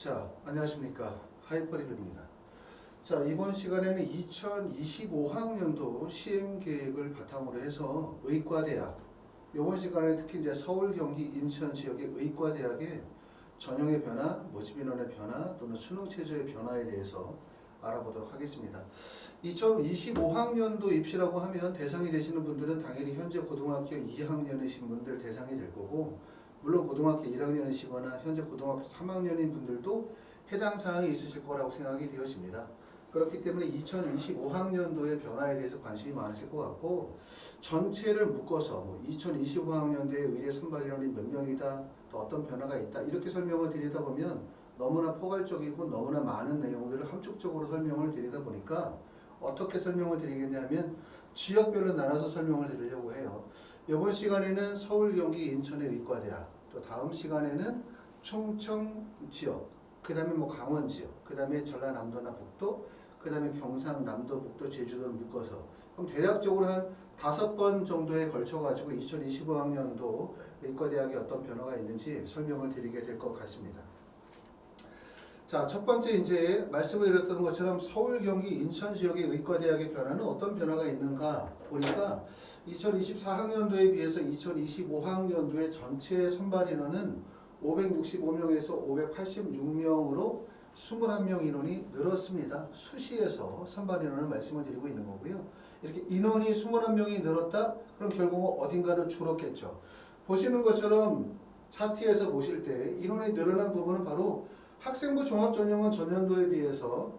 자, 안녕하십니까. 하이퍼리뷰입니다. 자, 이번 시간에는 2025학년도 시행계획을 바탕으로 해서 의과대학, 이번 시간에 특히 이제 서울, 경기, 인천 지역의 의과대학의 전형의 변화, 모집인원의 변화 또는 수능 체제의 변화에 대해서 알아보도록 하겠습니다. 2025학년도 입시라고 하면 대상이 되시는 분들은 당연히 현재 고등학교 2학년이신 분들 대상이 될 거고, 물론 고등학교 1학년이시거나 현재 고등학교 3학년인 분들도 해당 사항이 있으실 거라고 생각이 되어집니다. 그렇기 때문에 2025학년도의 변화에 대해서 관심이 많으실 것 같고, 전체를 묶어서 2025학년도에 의대 선발 인원이 몇 명이다, 또 어떤 변화가 있다, 이렇게 설명을 드리다 보면 너무나 포괄적이고 너무나 많은 내용들을 함축적으로 설명을 드리다 보니까 어떻게 설명을 드리겠냐면 지역별로 나눠서 설명을 드리려고 해요. 이번 시간에는 서울, 경기, 인천의 의과대학, 또 다음 시간에는 충청 지역, 그 다음에 강원 지역, 그 다음에 전라남도나 북도, 그 다음에 경상남도, 북도, 제주도를 묶어서 그럼 대략적으로 한 5번 정도에 걸쳐가지고 2025학년도 의과대학에 어떤 변화가 있는지 설명을 드리게 될 것 같습니다. 자, 첫 번째 이제 말씀을 드렸던 것처럼 서울, 경기, 인천 지역의 의과대학의 변화는 어떤 변화가 있는가 보니까 2024학년도에 비해서 2025학년도의 전체 선발 인원은 565명에서 586명으로 21명 인원이 늘었습니다. 수시에서 선발 인원을 말씀을 드리고 있는 거고요. 이렇게 인원이 21명이 늘었다? 그럼 결국은 어딘가를 줄었겠죠. 보시는 것처럼 차트에서 보실 때 인원이 늘어난 부분은 바로 학생부 종합전형은 전년도에 비해서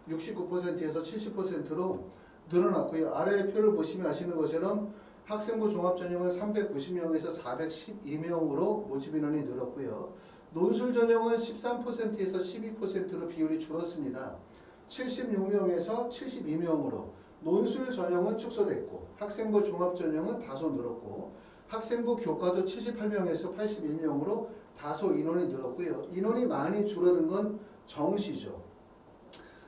69%에서 70%로 늘어났고요. 아래 표를 보시면 아시는 것처럼 학생부 종합전형은 390명에서 412명으로 모집인원이 늘었고요. 논술전형은 13%에서 12%로 비율이 줄었습니다. 76명에서 72명으로 논술전형은 축소됐고 학생부 종합전형은 다소 늘었고 학생부 교과도 78명에서 81명으로 다소 인원이 늘었고요. 인원이 많이 줄어든 건 정시죠.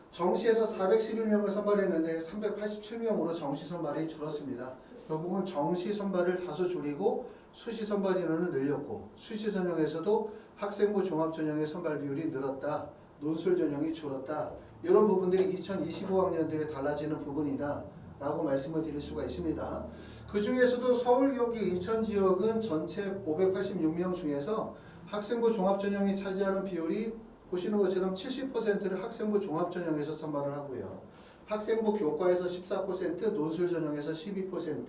정시에서 411명을 선발했는데 387명으로 정시 선발이 줄었습니다. 결국은 정시 선발을 다소 줄이고 수시 선발 인원을 늘렸고 수시 전형에서도 학생부 종합 전형의 선발 비율이 늘었다. 논술 전형이 줄었다. 이런 부분들이 2025학년도에 달라지는 부분이다 라고 말씀을 드릴 수가 있습니다. 그 중에서도 서울, 경기, 인천 지역은 전체 586명 중에서 학생부 종합 전형이 차지하는 비율이 보시는 것처럼 70%를 학생부 종합 전형에서 선발을 하고요. 학생부 교과에서 14%, 논술 전형에서 12%,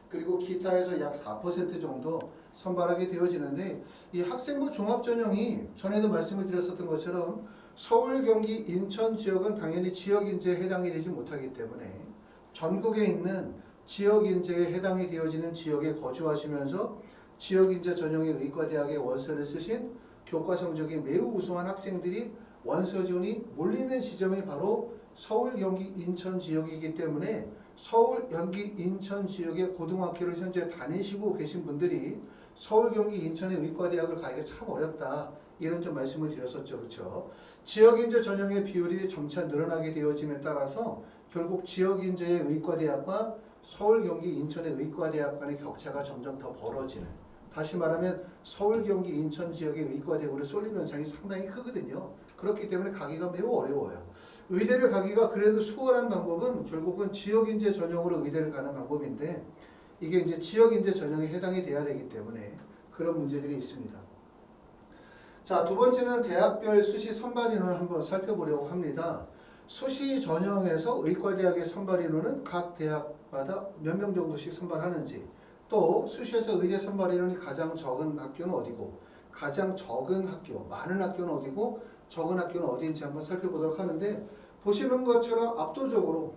그리고 기타에서 약 4% 정도 선발하게 되어지는데 이 학생부 종합 전형이 전에도 말씀을 드렸었던 것처럼 서울, 경기, 인천 지역은 당연히 지역 인재에 해당이 되지 못하기 때문에 전국에 있는 지역 인재에 해당이 되어지는 지역에 거주하시면서 지역 인재 전형의 의과대학에 원서를 쓰신 교과 성적이 매우 우수한 학생들이 원서 지원이 몰리는 시점이 바로 서울, 경기, 인천 지역이기 때문에 서울, 경기, 인천 지역의 고등학교를 현재 다니시고 계신 분들이 서울, 경기, 인천의 의과대학을 가기가 참 어렵다. 이런 좀 말씀을 드렸었죠. 그렇죠? 지역인재 전형의 비율이 점차 늘어나게 되어짐에 따라서 결국 지역인재의 의과대학과 서울, 경기, 인천의 의과대학 간의 격차가 점점 더 벌어지는, 다시 말하면 서울, 경기, 인천 지역의 의과대학으로 쏠리는 현상이 상당히 크거든요. 그렇기 때문에 가기가 매우 어려워요. 의대를 가기가 그래도 수월한 방법은 결국은 지역인재 전형으로 의대를 가는 방법인데 이게 이제 지역인재 전형에 해당이 돼야 되기 때문에 그런 문제들이 있습니다. 자, 두 번째는 대학별 수시 선발 인원을 한번 살펴보려고 합니다. 수시 전형에서 의과대학의 선발 인원은 각 대학마다 몇 명 정도씩 선발하는지, 또 수시에서 의대 선발 인원이 가장 적은 학교는 어디고 가장 적은 학교, 많은 학교는 어디고 적은 학교는 어디인지 한번 살펴보도록 하는데, 보시는 것처럼 압도적으로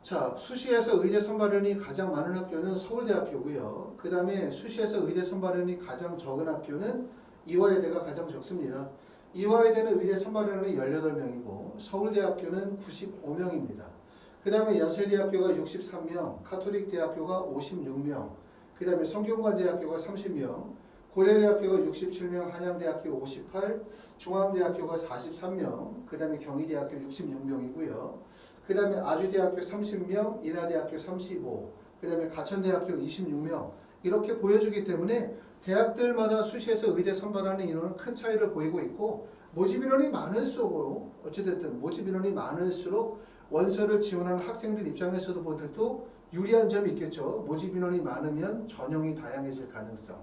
자, 수시에서 의대 선발 인원이 가장 많은 학교는 서울대학교고요. 그 다음에 수시에서 의대 선발 인원이 가장 적은 학교는 이화여대가 가장 적습니다. 이화여대는 의대 선발 인원이 18명이고 서울대학교는 95명입니다. 그 다음에 연세대학교가 63명, 카톨릭대학교가 56명, 그 다음에 성균관대학교가 30명, 고려대학교가 67명, 한양대학교 58, 중앙대학교가 43명, 그 다음에 경희대학교 66명이고요. 그 다음에 아주대학교 30명, 인하대학교 35, 그 다음에 가천대학교 26명, 이렇게 보여주기 때문에 대학들마다 수시에서 의대 선발하는 인원은 큰 차이를 보이고 있고 모집 인원이 많을수록 어찌됐든 모집 인원이 많을수록 원서를 지원하는 학생들 입장에서도 보더라도 유리한 점이 있겠죠. 모집 인원이 많으면 전형이 다양해질 가능성,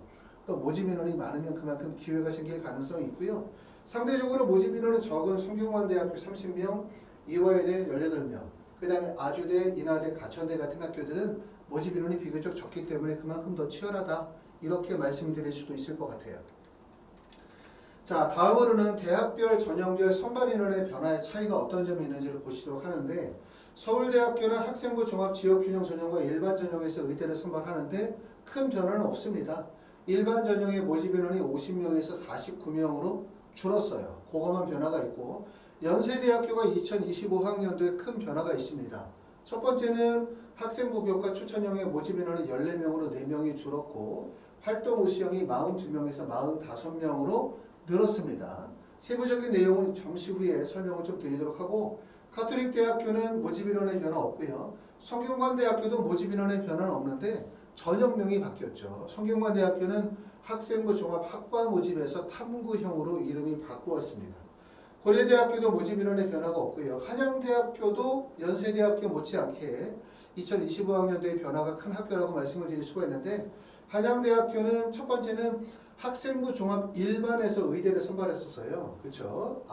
또 모집 인원이 많으면 그만큼 기회가 생길 가능성이 있고요. 상대적으로 모집 인원은 적은 성균관대학교 30명, 이화여대 18명, 그 다음에 아주대, 인하대, 가천대 같은 학교들은 모집 인원이 비교적 적기 때문에 그만큼 더 치열하다, 이렇게 말씀드릴 수도 있을 것 같아요. 자, 다음으로는 대학별 전형별 선발 인원의 변화의 차이가 어떤 점이 있는지를 보시도록 하는데, 서울대학교는 학생부 종합 지역균형 전형과 일반 전형에서 의대를 선발하는데 큰 변화는 없습니다. 일반 전형의 모집 인원이 50명에서 49명으로 줄었어요. 그것만 변화가 있고, 연세대학교가 2025학년도에 큰 변화가 있습니다. 첫 번째는 학생부 교과 추천형의 모집 인원이 14명으로 4명이 줄었고, 활동 우수형이 42명에서 45명으로 늘었습니다. 세부적인 내용은 잠시 후에 설명을 좀 드리도록 하고, 가톨릭대학교는 모집 인원의 변화 없고요. 성균관대학교도 모집 인원의 변화는 없는데 전형명이 바뀌었죠. 성균관대학교는 학생부 종합 학과 모집에서 탐구형으로 이름이 바꾸었습니다. 고려대학교도 모집 인원의 변화가 없고요. 한양대학교도 연세대학교 못지않게 2025학년도에 변화가 큰 학교라고 말씀을 드릴 수가 있는데, 한양대학교는 첫 번째는 학생부 종합 일반에서 의대를 선발했었어요. 그렇죠?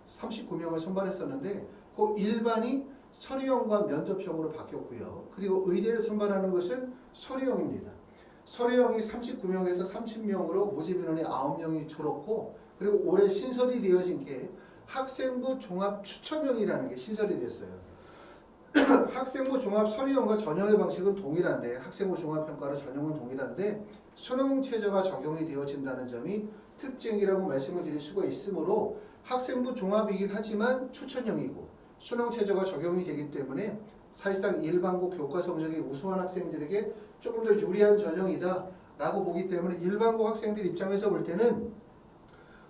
39명을 선발했었는데 그 일반이 서류형과 면접형으로 바뀌었고요. 그리고 의대를 선발하는 것은 서류형입니다. 서류형이 39명에서 30명으로 모집 인원이 9명이 줄었고, 그리고 올해 신설이 되어진 게 학생부 종합 추천형이라는 게 신설이 됐어요. 학생부 종합 서류형과 전형의 방식은 동일한데, 학생부 종합평가로 전형은 동일한데 수능 최저가 적용이 되어진다는 점이 특징이라고 말씀을 드릴 수가 있으므로, 학생부 종합이긴 하지만 추천형이고 수능 최저가 적용이 되기 때문에 사실상 일반고 교과 성적이 우수한 학생들에게 조금 더 유리한 전형이다 라고 보기 때문에, 일반고 학생들 입장에서 볼 때는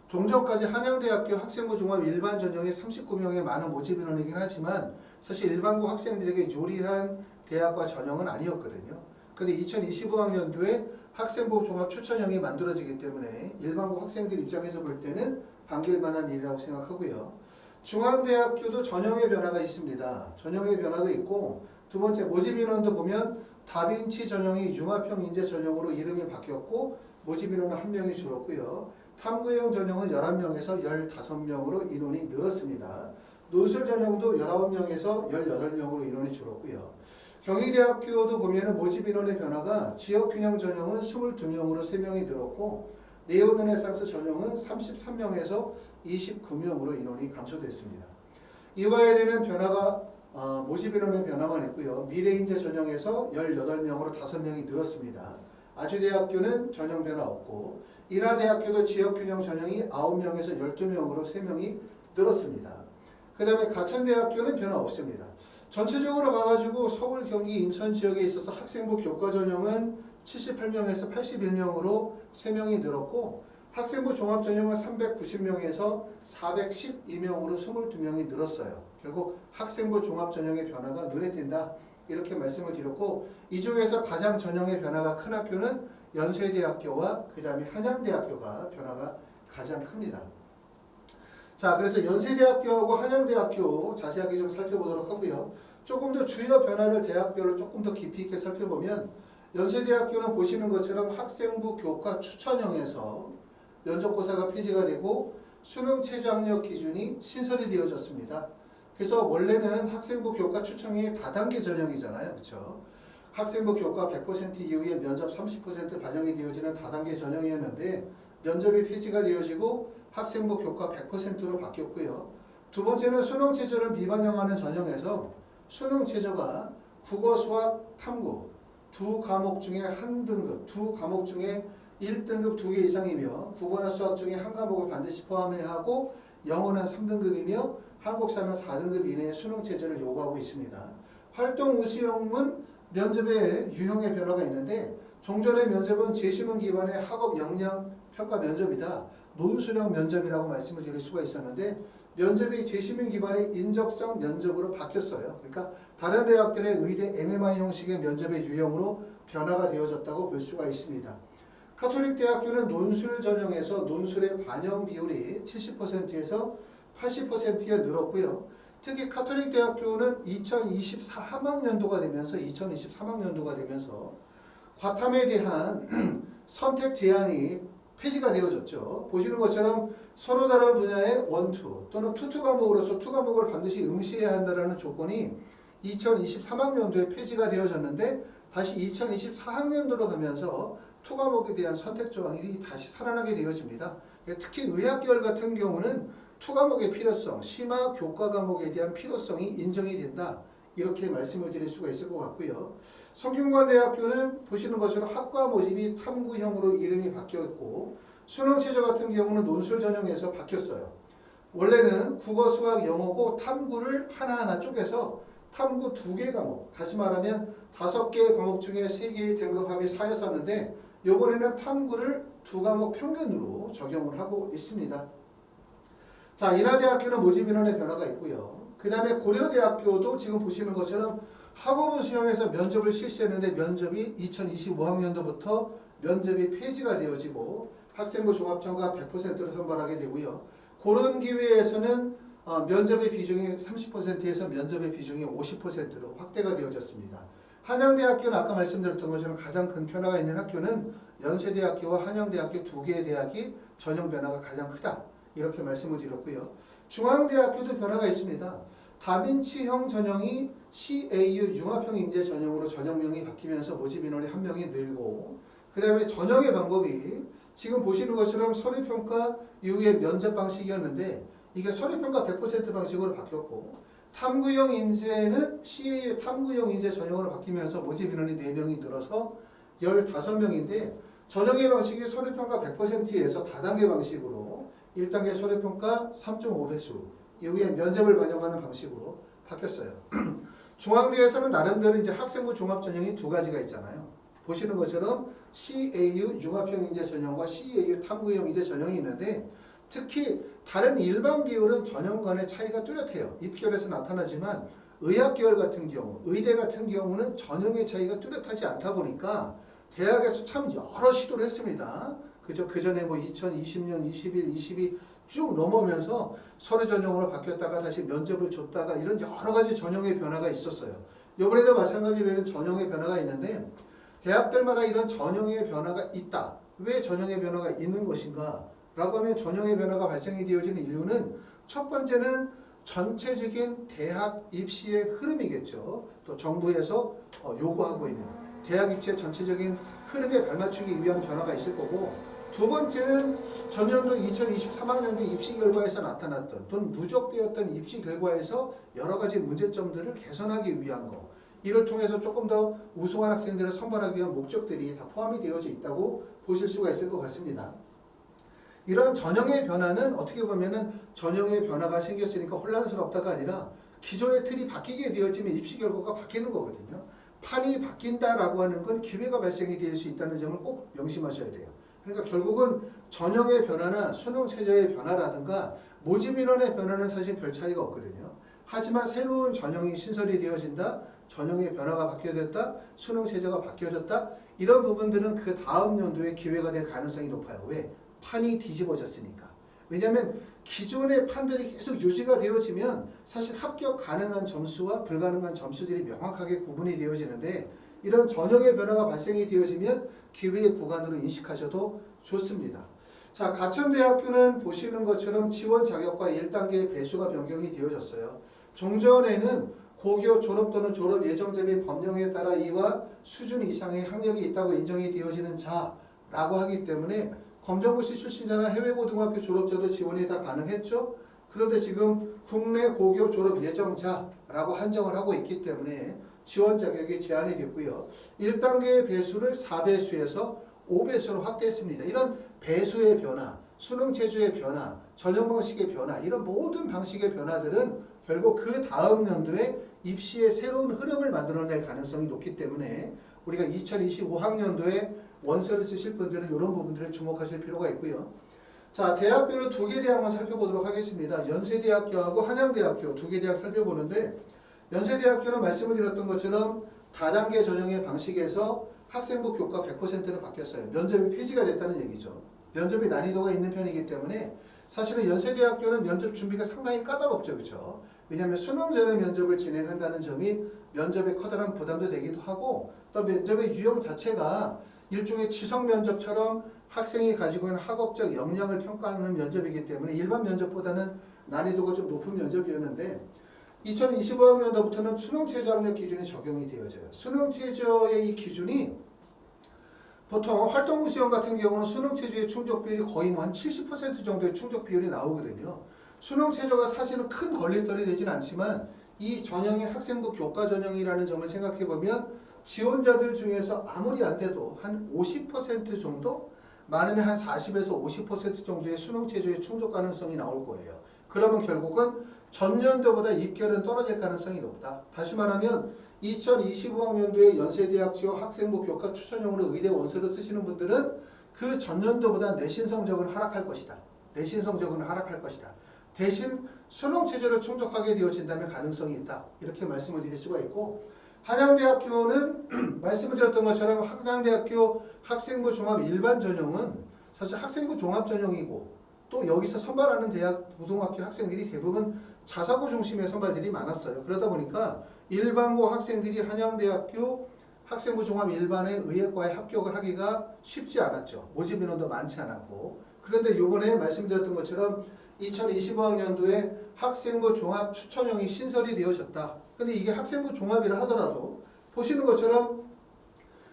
종전까지 한양대학교 학생부 종합 일반 전형에 39명의 많은 모집 인원이긴 하지만 사실 일반고 학생들에게 유리한 대학과 전형은 아니었거든요. 그런데 2025학년도에 학생부 종합 추천형이 만들어지기 때문에 일반고 학생들 입장에서 볼 때는 반길만한 일이라고 생각하고요. 중앙대학교도 전형의 변화가 있습니다. 전형의 변화도 있고, 두 번째 모집 인원도 보면 다빈치 전형이 융합형 인재 전형으로 이름이 바뀌었고 모집 인원은 1명이 줄었고요. 탐구형 전형은 11명에서 15명으로 인원이 늘었습니다. 논술 전형도 19명에서 18명으로 인원이 줄었고요. 경희대학교도 보면 모집 인원의 변화가 지역균형 전형은 22명으로 3명이 늘었고, 네오르네상스 전형은 33명에서 29명으로 인원이 감소됐습니다. 이화여대는 변화가 모집 인원의 변화만 있고요. 미래인재 전형에서 18명으로 5명이 늘었습니다. 아주대학교는 전형 변화 없고, 인하대학교도 지역균형 전형이 9명에서 12명으로 3명이 늘었습니다. 그 다음에 가천대학교는 변화 없습니다. 전체적으로 봐가지고 서울, 경기, 인천 지역에 있어서 학생부 교과 전형은 78명에서 81명으로 3명이 늘었고, 학생부 종합 전형은 390명에서 412명으로 22명이 늘었어요. 결국 학생부 종합 전형의 변화가 눈에 띈다, 이렇게 말씀을 드렸고, 이 중에서 가장 전형의 변화가 큰 학교는 연세대학교와 그 다음에 한양대학교가 변화가 가장 큽니다. 자, 그래서 연세대학교하고 한양대학교 자세하게 좀 살펴보도록 하고요. 조금 더 주요 변화를 대학별로 조금 더 깊이 있게 살펴보면, 연세대학교는 보시는 것처럼 학생부 교과 추천형에서 면접고사가 폐지가 되고 수능 최저학력 기준이 신설이 되어졌습니다. 그래서 원래는 학생부 교과 추천이 다단계 전형이잖아요. 그렇죠? 학생부 교과 100% 이후에 면접 30% 반영이 되어지는 다단계 전형이었는데 면접이 폐지가 되어지고 학생부 교과 100%로 바뀌었고요. 두 번째는 수능 최저를 미반영하는 전형에서 수능 최저가 국어, 수학, 탐구 두 과목 중에 한 등급, 두 과목 중에 1등급 2개 이상이며 국어나 수학 중에 한 과목을 반드시 포함해야 하고 영어는 3등급이며 한국사는 4등급 이내의 수능 최저를 요구하고 있습니다. 활동 우수형은 면접의 유형의 변화가 있는데, 종전의 면접은 재시문 기반의 학업 역량 평가 면접이다, 논술형 면접이라고 말씀을 드릴 수가 있었는데 면접이 재시문 기반의 인적성 면접으로 바뀌었어요. 그러니까 다른 대학들의 의대 MMI 형식의 면접의 유형으로 변화가 되어졌다고 볼 수가 있습니다. 가톨릭 대학교는 논술 전형에서 논술의 반영 비율이 70%에서 80%에 늘었고요. 특히 가톨릭 대학교는 2023학년도가 되면서 과탐에 대한 선택 제한이 폐지가 되어졌죠. 보시는 것처럼 서로 다른 분야의 원투 또는 투 과목으로서 투 과목을 반드시 응시해야 한다는 조건이 2023학년도에 폐지가 되어졌는데 다시 2024학년도로 가면서 투 과목에 대한 선택 조항이 다시 살아나게 되어집니다. 특히 의학계열 같은 경우는 투 과목의 필요성, 심화 교과 과목에 대한 필요성이 인정이 된다. 이렇게 말씀을 드릴 수가 있을 것 같고요. 성균관대학교는 보시는 것처럼 학과 모집이 탐구형으로 이름이 바뀌었고 수능 최저 같은 경우는 논술 전형에서 바뀌었어요. 원래는 국어, 수학, 영어고 탐구를 하나하나 쪼개서 탐구 2개 과목, 다시 말하면 5개의 과목 중에 3개의 등급합이 4였었는데 이번에는 탐구를 2과목 평균으로 적용을 하고 있습니다. 자, 인하대학교는 모집 인원의 변화가 있고요. 그 다음에 고려대학교도 지금 보시는 것처럼 학업부 수형에서 면접을 실시했는데 면접이 2025학년도부터 면접이 폐지가 되어지고 학생부 종합전과 100%로 선발하게 되고요. 그런 기회에서는 면접의 비중이 30%에서 면접의 비중이 50%로 확대가 되어졌습니다. 한양대학교는 아까 말씀드렸던 것처럼 가장 큰 변화가 있는 학교는 연세대학교와 한양대학교 2개의 대학이 전형 변화가 가장 크다. 이렇게 말씀을 드렸고요. 중앙대학교도 변화가 있습니다. 다빈치형 전형이 CAU 융합형 인재 전형으로 전형명이 바뀌면서 모집 인원이 1명이 늘고 그 다음에 전형의 방법이 지금 보시는 것처럼 서류평가 이후에 면접 방식이었는데 이게 서류평가 100% 방식으로 바뀌었고 탐구형 인재는 CAU 탐구형 인재 전형으로 바뀌면서 모집 인원이 4명이 늘어서 15명인데 전형의 방식이 서류평가 100%에서 다단계 방식으로 1단계 서류평가 3.5배수 이후에 면접을 반영하는 방식으로 바뀌었어요. 중앙대에서는 나름대로 이제 학생부 종합 전형이 2가지가 있잖아요. 보시는 것처럼 CAU 융합형 인재 전형과 CAU 탐구형 인재 전형이 있는데 특히 다른 일반 계열은 전형 간의 차이가 뚜렷해요. 입결에서 나타나지만 의학계열 같은 경우, 의대 같은 경우는 전형의 차이가 뚜렷하지 않다 보니까 대학에서 참 여러 시도를 했습니다. 그 전에 뭐 2020년, 21, 22 쭉 넘어오면서 서류 전형으로 바뀌었다가 다시 면접을 줬다가 이런 여러 가지 전형의 변화가 있었어요. 이번에도 마찬가지로 이런 전형의 변화가 있는데 대학들마다 이런 전형의 변화가 있다. 왜 전형의 변화가 있는 것인가? 라고 하면 전형의 변화가 발생이 되어지는 이유는 첫 번째는 전체적인 대학 입시의 흐름이겠죠. 또 정부에서 요구하고 있는 대학 입시의 전체적인 흐름에 발맞추기 위한 변화가 있을 거고 두 번째는 전년도 2023학년도 입시 결과에서 나타났던 또는 누적되었던 입시 결과에서 여러 가지 문제점들을 개선하기 위한 거 이를 통해서 조금 더 우수한 학생들을 선발하기 위한 목적들이 다 포함이 되어져 있다고 보실 수가 있을 것 같습니다. 이런 전형의 변화는 어떻게 보면은 전형의 변화가 생겼으니까 혼란스럽다가 아니라 기존의 틀이 바뀌게 되어지면 입시 결과가 바뀌는 거거든요. 판이 바뀐다라고 하는 건 기회가 발생이 될 수 있다는 점을 꼭 명심하셔야 돼요. 그러니까 결국은 전형의 변화나 수능 체제의 변화라든가 모집 인원의 변화는 사실 별 차이가 없거든요. 하지만 새로운 전형이 신설이 되어진다, 전형의 변화가 바뀌어졌다, 수능 체제가 바뀌어졌다 이런 부분들은 그 다음 연도에 기회가 될 가능성이 높아요. 왜? 판이 뒤집어졌으니까. 왜냐하면 기존의 판들이 계속 유지가 되어지면 사실 합격 가능한 점수와 불가능한 점수들이 명확하게 구분이 되어지는데 이런 전형의 변화가 발생이 되어지면 기회의 구간으로 인식하셔도 좋습니다. 자, 가천대학교는 보시는 것처럼 지원 자격과 1단계 배수가 변경이 되어졌어요. 종전에는 고교 졸업 또는 졸업 예정자 및 법령에 따라 이와 수준 이상의 학력이 있다고 인정이 되어지는 자라고 하기 때문에 검정고시 출신자나 해외고등학교 졸업자도 지원이 다 가능했죠. 그런데 지금 국내 고교 졸업 예정자라고 한정을 하고 있기 때문에 지원 자격이 제한이 됐고요. 1단계의 배수를 4배수에서 5배수로 확대했습니다. 이런 배수의 변화, 수능 체제의 변화, 전형 방식의 변화 이런 모든 방식의 변화들은 결국 그 다음 연도에 입시의 새로운 흐름을 만들어낼 가능성이 높기 때문에 우리가 2025학년도에 원서를 쓰실 분들은 이런 부분들에 주목하실 필요가 있고요. 자, 대학별로 2개 대학만 살펴보도록 하겠습니다. 연세대학교하고 한양대학교 2개 대학 살펴보는데 연세대학교는 말씀을 드렸던 것처럼 다단계 전형의 방식에서 학생부 교과 100%로 바뀌었어요. 면접이 폐지가 됐다는 얘기죠. 면접이 난이도가 있는 편이기 때문에 사실은 연세대학교는 면접 준비가 상당히 까다롭죠. 그렇죠? 왜냐하면 수능 전에 면접을 진행한다는 점이 면접에 커다란 부담도 되기도 하고 또 면접의 유형 자체가 일종의 지성 면접처럼 학생이 가지고 있는 학업적 역량을 평가하는 면접이기 때문에 일반 면접보다는 난이도가 좀 높은 면접이었는데 2025학년도부터는 수능 최저 학력 기준이 적용이 되어져요. 수능 최저의 이 기준이 보통 활동부 시험 같은 경우는 수능 최저의 충족 비율이 거의 한 70% 정도의 충족 비율이 나오거든요. 수능 최저가 사실은 큰 걸림돌이 되진 않지만 이 전형이 학생부 교과 전형이라는 점을 생각해보면 지원자들 중에서 아무리 안 돼도 한 50% 정도? 많으면 한 40에서 50% 정도의 수능 최저의 충족 가능성이 나올 거예요. 그러면 결국은 전년도보다 입결은 떨어질 가능성이 높다. 다시 말하면 2025학년도에 연세대학교 학생부 교과 추천형으로 의대 원서를 쓰시는 분들은 그 전년도보다 내신 성적은 하락할 것이다. 내신 성적은 하락할 것이다. 대신 수능 체제를 충족하게 되어진다면 가능성이 있다. 이렇게 말씀을 드릴 수가 있고 한양대학교는 말씀을 드렸던 것처럼 한양대학교 학생부 종합 일반 전형은 사실 학생부 종합 전형이고 또 여기서 선발하는 대학 고등학교 학생들이 대부분 자사고 중심의 선발들이 많았어요. 그러다 보니까 일반고 학생들이 한양대학교 학생부 종합 일반의 의예과에 합격을 하기가 쉽지 않았죠. 모집 인원도 많지 않았고. 그런데 이번에 말씀드렸던 것처럼 2025학년도에 학생부 종합 추천형이 신설이 되어졌다. 근데 이게 학생부 종합이라 하더라도 보시는 것처럼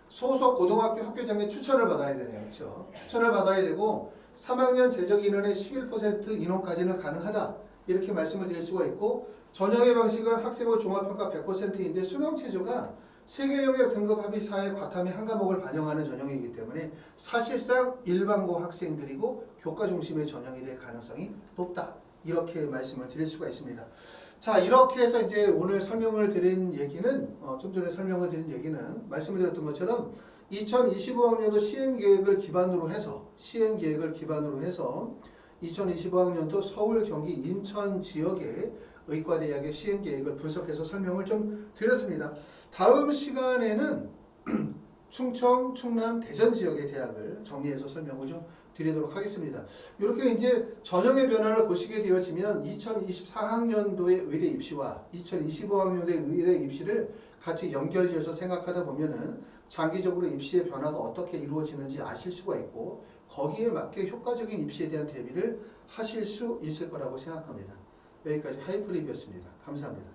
소속 고등학교 학교장의 추천을 받아야 되네요. 그렇죠? 추천을 받아야 되고 3학년 재적 인원의 11% 인원까지는 가능하다. 이렇게 말씀을 드릴 수가 있고 전형의 방식은 학생부 종합평가 100%인데 수능 체제가 세계영역 등급 합의 4의 과탐의 한 과목을 반영하는 전형이기 때문에 사실상 일반고 학생들이고 교과 중심의 전형이 될 가능성이 높다. 이렇게 말씀을 드릴 수가 있습니다. 자, 이렇게 해서 이제 오늘 설명을 드린 얘기는 좀 전에 설명을 드린 얘기는 말씀을 드렸던 것처럼 2025학년도 시행계획을 기반으로 해서 2025학년도 서울, 경기, 인천 지역의 의과대학의 시행계획을 분석해서 설명을 좀 드렸습니다. 다음 시간에는 충청, 충남, 대전 지역의 대학을 정리해서 설명을 좀 드리도록 하겠습니다. 이렇게 이제 전형의 변화를 보시게 되어지면 2024학년도의 의대 입시와 2025학년도의 의대 입시를 같이 연결지어서 생각하다 보면은 장기적으로 입시의 변화가 어떻게 이루어지는지 아실 수가 있고 거기에 맞게 효과적인 입시에 대한 대비를 하실 수 있을 거라고 생각합니다. 여기까지 하이프립이었습니다. 감사합니다.